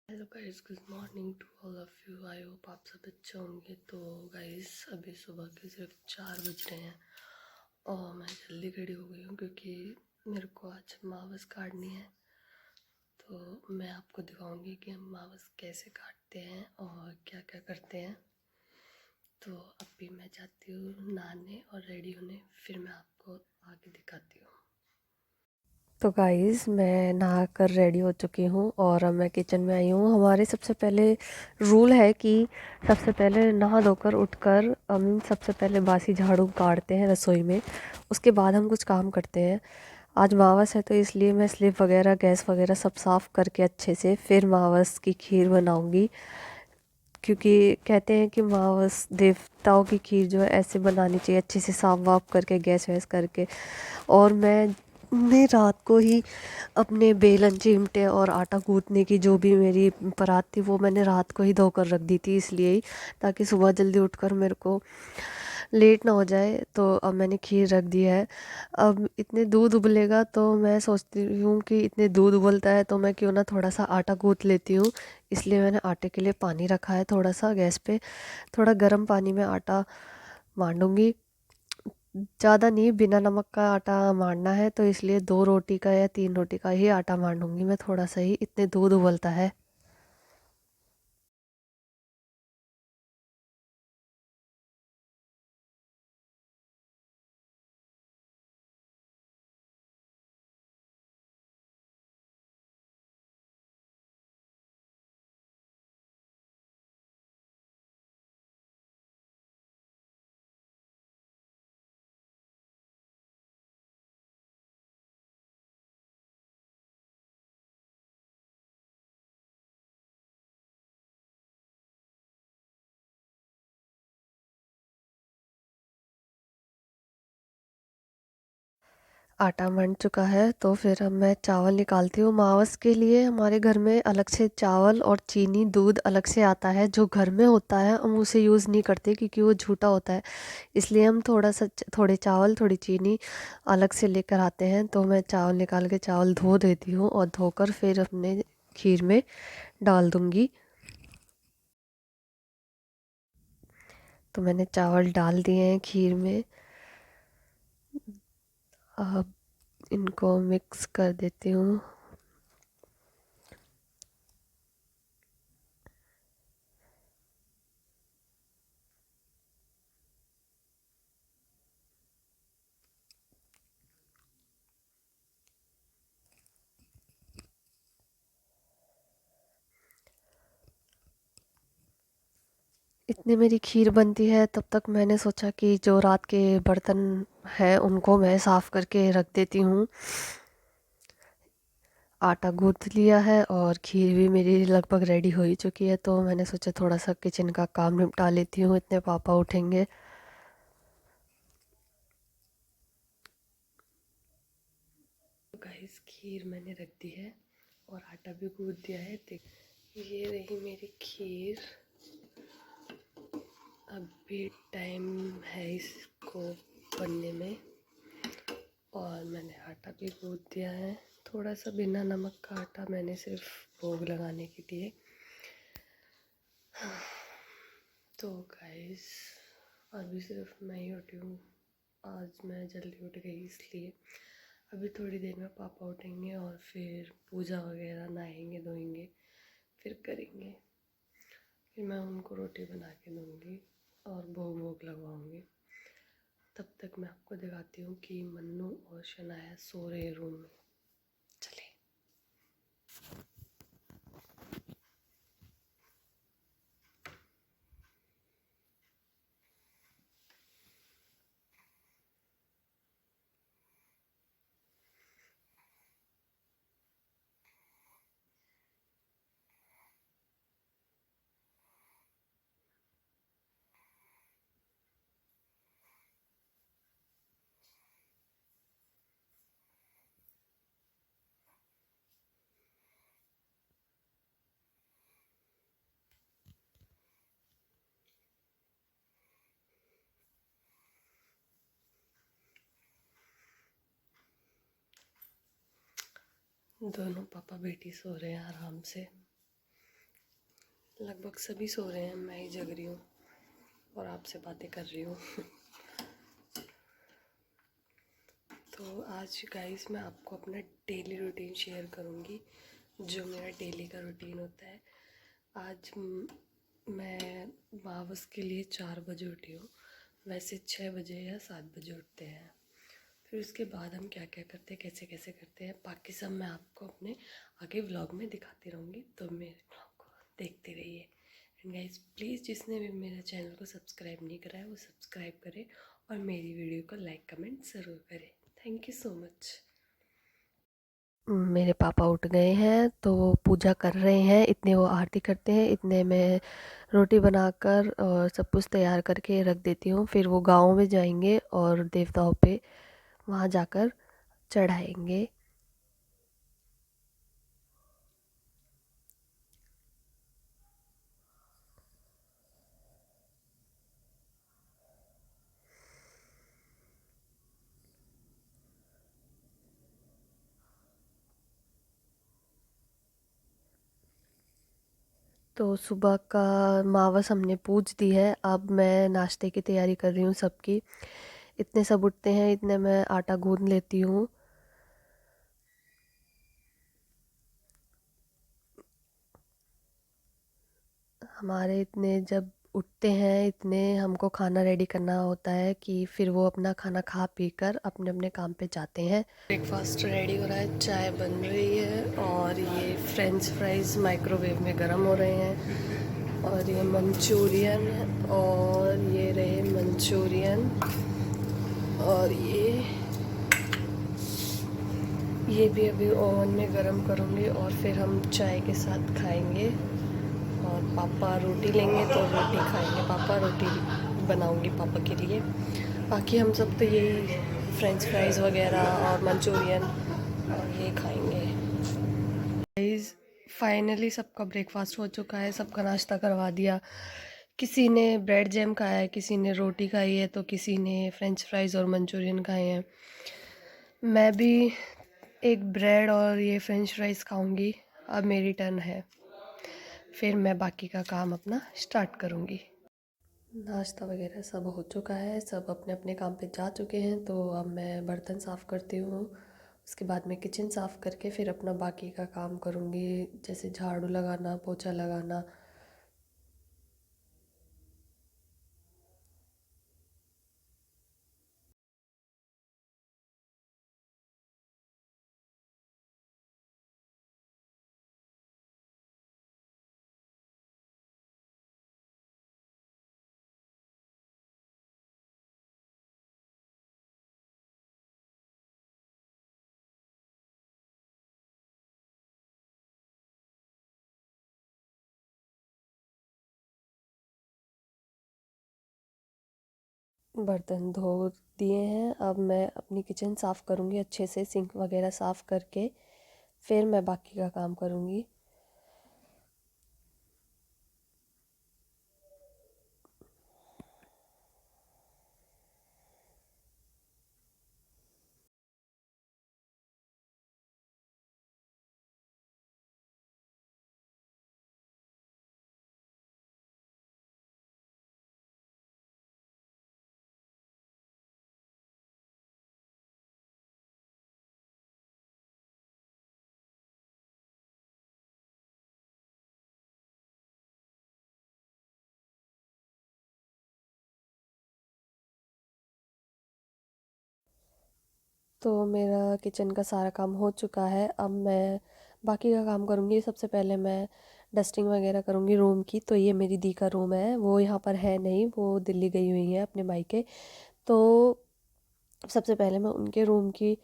Hello guys, good morning to all of you. I hope आप सब अच्छे होंगे। तो गाइस अभी सुबह के सिर्फ 4 बज रहे हैं और मैं जल्दी खड़ी हो गई हूँ क्योंकि मेरे को आज मावस काटनी है। तो मैं आपको दिखाऊंगी कि हम मावस कैसे काटते हैं और क्या क्या करते हैं। तो अभी मैं जाती हूँ नहाने और रेडी होने, फिर मैं आपको आगे दिखाती हूँ। तो गाइस मैं नहा कर रेडी हो चुकी हूँ और अब मैं किचन में आई हूँ। हमारे सबसे पहले रूल है कि सबसे पहले नहा धोकर उठकर हम सबसे पहले बासी झाड़ू काटते हैं रसोई में, उसके बाद हम कुछ काम करते हैं। आज मावस है तो इसलिए मैं स्लिप वगैरह गैस वगैरह सब साफ़ करके अच्छे से फिर मावस की खीर बनाऊँगी, क्योंकि कहते हैं कि मावस देवताओं की खीर जो है ऐसे बनानी चाहिए, अच्छे से साफ वाफ करके गैस वैस करके। और मैं रात को ही अपने बेलन चिमटे और आटा गूँथने की जो भी मेरी परात थी वो मैंने रात को ही धोकर रख दी थी, इसलिए ही ताकि सुबह जल्दी उठकर मेरे को लेट ना हो जाए। तो अब मैंने खीर रख दी है। अब इतने दूध उबलेगा तो मैं सोचती हूँ कि इतने दूध उबलता है तो मैं क्यों ना थोड़ा सा आटा गूँथ लेती हूँ। इसलिए मैंने आटे के लिए पानी रखा है थोड़ा सा गैस पे। थोड़ा गर्म पानी में आटा मांडूंगी, ज़्यादा नहीं, बिना नमक का आटा मारना है तो इसलिए 2 रोटी का या 3 रोटी का ही आटा मारूंगी मैं, थोड़ा सा ही, इतने दूध उबलता है। आटा मंड चुका है तो फिर अब मैं चावल निकालती हूँ। मावस के लिए हमारे घर में अलग से चावल और चीनी दूध अलग से आता है, जो घर में होता है हम उसे यूज़ नहीं करते क्योंकि वो झूठा होता है। इसलिए हम थोड़ा सा थोड़े चावल थोड़ी चीनी अलग से लेकर आते हैं। तो मैं चावल निकाल के चावल धो देती हूँ और धोकर फिर अपने खीर में डाल दूँगी। तो मैंने चावल डाल दिए हैं खीर में। अब इनको मिक्स कर देती हूँ। इतनी मेरी खीर बनती है तब तक मैंने सोचा कि जो रात के बर्तन हैं उनको मैं साफ़ करके रख देती हूँ। आटा गूँथ लिया है और खीर भी मेरी लगभग रेडी हो ही चुकी है, तो मैंने सोचा थोड़ा सा किचन का काम निपटा लेती हूँ, इतने पापा उठेंगे। तो गाइस खीर मैंने रख दी है और आटा भी गूँथ दिया है। देख, ये रही मेरी खीर। अभी टाइम है इसको बनने में और मैंने आटा भी गूँथ दिया है। थोड़ा सा बिना नमक का आटा मैंने सिर्फ भोग लगाने के लिए। तो गाइस अभी सिर्फ मैं ही उठी हूँ। आज मैं जल्दी उठ गई इसलिए अभी थोड़ी देर में पापा उठेंगे और फिर पूजा वगैरह नहाएंगे धोएंगे फिर करेंगे। फिर मैं उनको रोटी बना के दूँगी और भोग वोग लगवाऊँगी। तब तक मैं आपको दिखाती हूँ कि मन्नू और शनाया सो रहे रूम में। चले। दोनों पापा बेटी सो रहे हैं आराम से। लगभग सभी सो रहे हैं, मैं ही जग रही हूँ और आपसे बातें कर रही हूँ। तो आज गाइस मैं आपको अपना डेली रूटीन शेयर करूँगी, जो मेरा डेली का रूटीन होता है। आज मैं वापस के लिए 4 बजे उठी हूँ। वैसे 6 बजे या 7 बजे उठते हैं। फिर उसके बाद हम क्या क्या करते हैं, कैसे कैसे करते हैं, बाकी सब मैं आपको अपने आगे व्लॉग में दिखाती रहूँगी। तो मेरे व्लॉग को देखते रहिए। एंड गाइस प्लीज़ जिसने भी मेरे चैनल को सब्सक्राइब नहीं करा है वो सब्सक्राइब करे और मेरी वीडियो को लाइक कमेंट ज़रूर करें। Thank you so much. मेरे पापा उठ गए हैं तो वो पूजा कर रहे हैं, इतने वो आरती करते हैं, इतने मैं रोटी बनाकर और सब कुछ तैयार करके रख देती हूँ। फिर वो गाँव में जाएंगे और देवताओं पे वहाँ जाकर चढ़ाएंगे। तो सुबह का मावस हमने पूज दी है, अब मैं नाश्ते की तैयारी कर रही हूँ सबकी। इतने सब उठते हैं, इतने मैं आटा गूंद लेती हूँ। हमारे इतने जब उठते हैं, इतने हमको खाना रेडी करना होता है कि फिर वो अपना खाना खा पी कर अपने अपने काम पे जाते हैं। ब्रेकफास्ट रेडी हो रहा है, चाय बन रही है और ये फ्रेंच फ्राइज़ माइक्रोवेव में गर्म हो रहे हैं। और ये मंचूरियन और ये रहे मंचूरियन और ये भी अभी ओवन में गर्म करूँगी और फिर हम चाय के साथ खाएंगे। और पापा रोटी लेंगे तो रोटी खाएंगे, पापा रोटी बनाऊंगी पापा के लिए। बाकी हम सब तो यही फ्रेंच फ्राइज़ वगैरह और मंचूरियन और ये खाएंगे। गाइस फाइनली सबका ब्रेकफास्ट हो चुका है, सबका नाश्ता करवा दिया। किसी ने ब्रेड जैम खाया है, किसी ने रोटी खाई है, तो किसी ने फ्रेंच फ्राइज़ और मंचूरियन खाए हैं। मैं भी एक ब्रेड और ये फ्रेंच फ्राइज़ खाऊंगी। अब मेरी टर्न है, फिर मैं बाकी का काम अपना स्टार्ट करूंगी। नाश्ता वगैरह सब हो चुका है, सब अपने अपने काम पे जा चुके हैं। तो अब मैं बर्तन साफ़ करती हूँ, उसके बाद मैं किचन साफ़ करके फिर अपना बाकी का काम करूँगी, जैसे झाड़ू लगाना, पोछा लगाना। बर्तन धो दिए हैं, अब मैं अपनी किचन साफ़ करूँगी अच्छे से, सिंक वगैरह साफ़ करके फिर मैं बाकी का काम करूँगी। तो मेरा किचन का सारा काम हो चुका है, अब मैं बाकी का काम करूँगी। सबसे पहले मैं डस्टिंग वगैरह करूँगी रूम की। तो ये मेरी दी का रूम है, वो यहाँ पर है नहीं, वो दिल्ली गई हुई है अपने मायके। तो सबसे पहले मैं उनके रूम की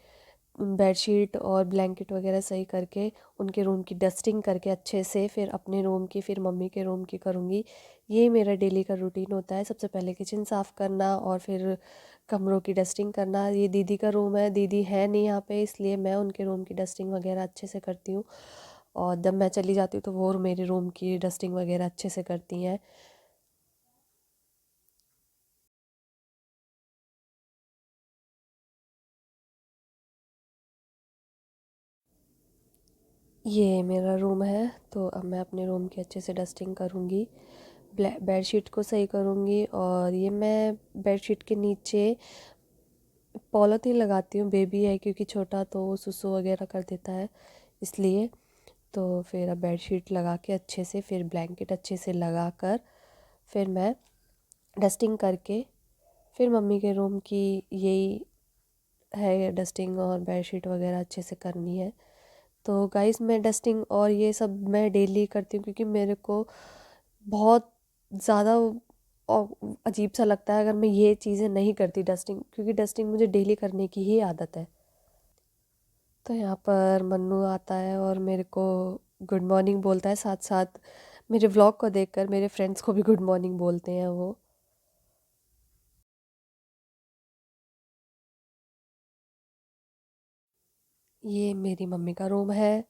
बेडशीट और ब्लैंकेट वगैरह सही करके उनके रूम की डस्टिंग करके अच्छे से फिर अपने रूम की, फिर मम्मी के रूम की करूँगी। ये मेरा डेली का रूटीन होता है, सबसे पहले किचन साफ़ करना और फिर कमरों की डस्टिंग करना। ये दीदी का रूम है, दीदी है नहीं यहाँ पे, इसलिए मैं उनके रूम की डस्टिंग वगैरह अच्छे से करती हूँ। और जब मैं चली जाती हूँ तो वो मेरे रूम की डस्टिंग वगैरह अच्छे से करती हैं। ये मेरा रूम है, तो अब मैं अपने रूम की अच्छे से डस्टिंग करूँगी, बेडशीट को सही करूँगी। और ये मैं बेडशीट के नीचे पॉलीथीन लगाती हूँ, बेबी है क्योंकि छोटा, तो वो सुसु वगैरह कर देता है इसलिए। तो फिर अब बेडशीट लगा के अच्छे से, फिर ब्लैंकेट अच्छे से लगा कर, फिर मैं डस्टिंग करके, फिर मम्मी के रूम की यही है डस्टिंग और बेडशीट वगैरह अच्छे से करनी है। तो गाइस मैं डस्टिंग और ये सब मैं डेली करती हूँ, क्योंकि मेरे को बहुत ज़्यादा अजीब सा लगता है अगर मैं ये चीज़ें नहीं करती डस्टिंग, क्योंकि डस्टिंग मुझे डेली करने की ही आदत है। तो यहाँ पर मन्नू आता है और मेरे को गुड मॉर्निंग बोलता है, साथ साथ मेरे व्लॉग को देखकर मेरे फ्रेंड्स को भी गुड मॉर्निंग बोलते हैं वो। ये मेरी मम्मी का रूम है।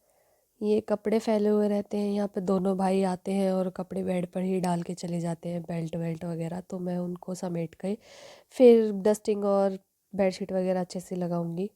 ये कपड़े फैले हुए रहते हैं यहाँ पे, दोनों भाई आते हैं और कपड़े बेड पर ही डाल के चले जाते हैं, बेल्ट वेल्ट वगैरह, तो मैं उनको समेट के फिर डस्टिंग और बेडशीट वगैरह अच्छे से लगाऊंगी।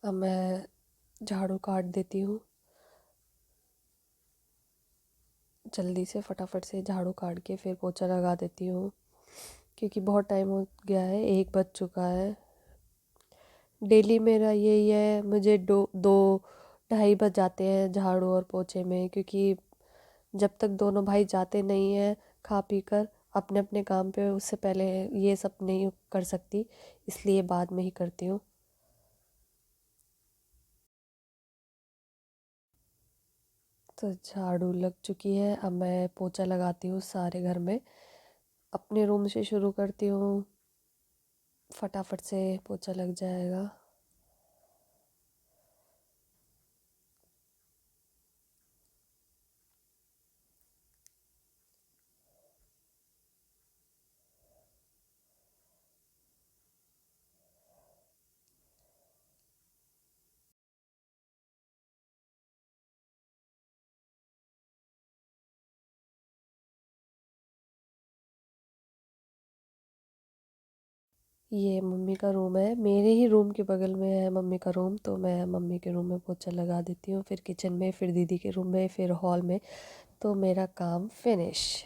अब मैं झाड़ू काट देती हूँ, जल्दी से फटाफट से झाड़ू काट के फिर पोछा लगा देती हूँ, क्योंकि बहुत टाइम हो गया है, 1 बज चुका है। डेली मेरा यही है, मुझे दो दो ढाई बज जाते हैं झाड़ू और पोछे में, क्योंकि जब तक दोनों भाई जाते नहीं हैं खा पी कर अपने अपने काम पे, उससे पहले ये सब नहीं कर सकती, इसलिए बाद में ही करती हूँ। तो झाड़ू लग चुकी है, अब मैं पोछा लगाती हूँ सारे घर में। अपने रूम से शुरू करती हूँ, फटाफट से पोछा लग जाएगा। ये मम्मी का रूम है, मेरे ही रूम के बगल में है मम्मी का रूम, तो मैं मम्मी के रूम में पोछा लगा देती हूँ, फिर किचन में, फिर दीदी के रूम में, फिर हॉल में, तो मेरा काम फिनिश।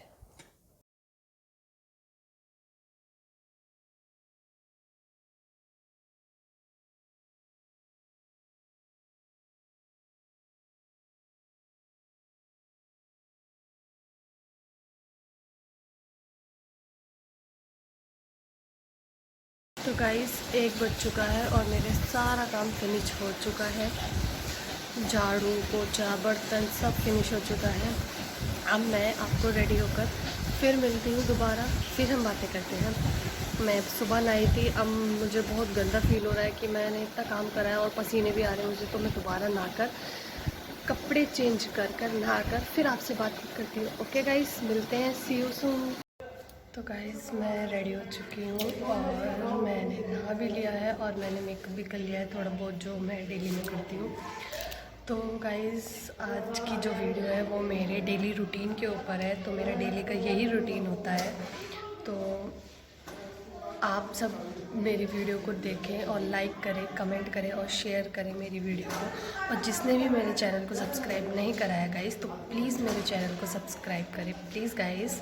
तो गाइस 1 बज चुका है और मेरे सारा काम फिनिश हो चुका है, झाड़ू पोछा बर्तन सब फिनिश हो चुका है। अब मैं आपको रेडी होकर फिर मिलती हूँ दोबारा, फिर हम बातें करते हैं। मैं सुबह नहाई थी, अब मुझे बहुत गंदा फील हो रहा है कि मैंने इतना काम करा है और पसीने भी आ रहे हैं मुझे, तो मैं दोबारा नहाकर कपड़े चेंज कर कर नहाकर फिर आपसे बात करती हूँ। ओके गाइस, मिलते हैं, सी यू सून। तो गाइस मैं रेडी हो चुकी हूँ और मैंने नहा भी लिया है और मैंने मेकअप भी कर लिया है, थोड़ा बहुत जो मैं डेली में करती हूँ। तो गाइस आज की जो वीडियो है वो मेरे डेली रूटीन के ऊपर है, तो मेरा डेली का यही रूटीन होता है। तो आप सब मेरी वीडियो को देखें और लाइक करें, कमेंट करें और शेयर करें मेरी वीडियो को। और जिसने भी मेरे चैनल को सब्सक्राइब नहीं करा है गाइस, तो प्लीज़ मेरे चैनल को सब्सक्राइब करें please guys.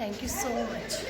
Thank you so much.